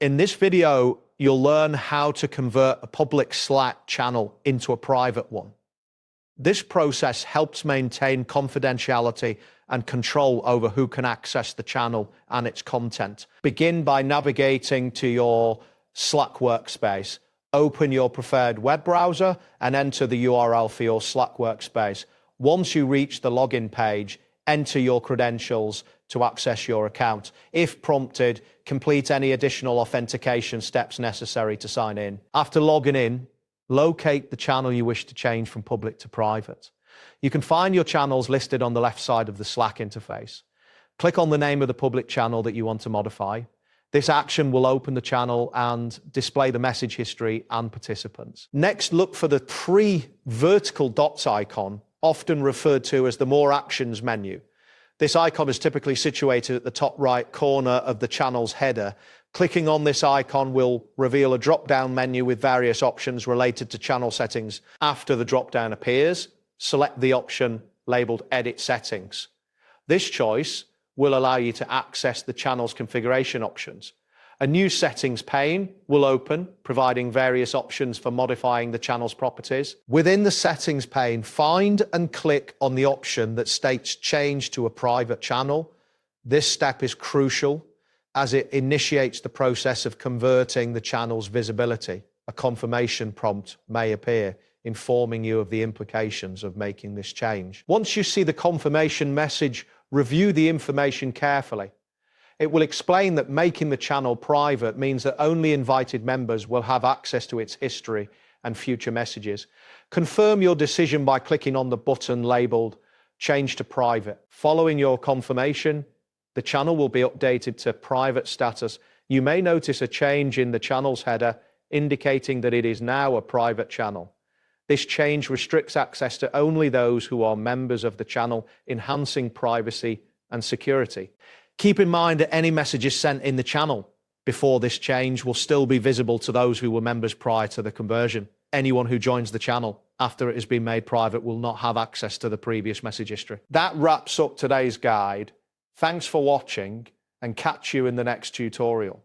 In this video, you'll learn how to convert a public Slack channel into a private one. This process helps maintain confidentiality and control over who can access the channel and its content. Begin by navigating to your Slack workspace. Open your preferred web browser and enter the URL for your Slack workspace. Once you reach the login page, enter your credentials to access your account. If prompted, complete any additional authentication steps necessary to sign in. After logging in, locate the channel you wish to change from public to private. You can find your channels listed on the left side of the Slack interface. Click on the name of the public channel that you want to modify. This action will open the channel and display the message history and participants. Next, look for the three vertical dots icon, often referred to as the More Actions menu. This icon is typically situated at the top right corner of the channel's header. Clicking on this icon will reveal a drop-down menu with various options related to channel settings. After the drop-down appears, select the option labeled Edit Settings. This choice will allow you to access the channel's configuration options. A new settings pane will open, providing various options for modifying the channel's properties. Within the settings pane, find and click on the option that states Change to a private channel. This step is crucial as it initiates the process of converting the channel's visibility. A confirmation prompt may appear, informing you of the implications of making this change. Once you see the confirmation message, review the information carefully. It will explain that making the channel private means that only invited members will have access to its history and future messages. Confirm your decision by clicking on the button labeled Change to Private. Following your confirmation, the channel will be updated to private status. You may notice a change in the channel's header, indicating that it is now a private channel. This change restricts access to only those who are members of the channel, enhancing privacy and security. Keep in mind that any messages sent in the channel before this change will still be visible to those who were members prior to the conversion. Anyone who joins the channel after it has been made private will not have access to the previous message history. That wraps up today's guide. Thanks for watching and catch you in the next tutorial.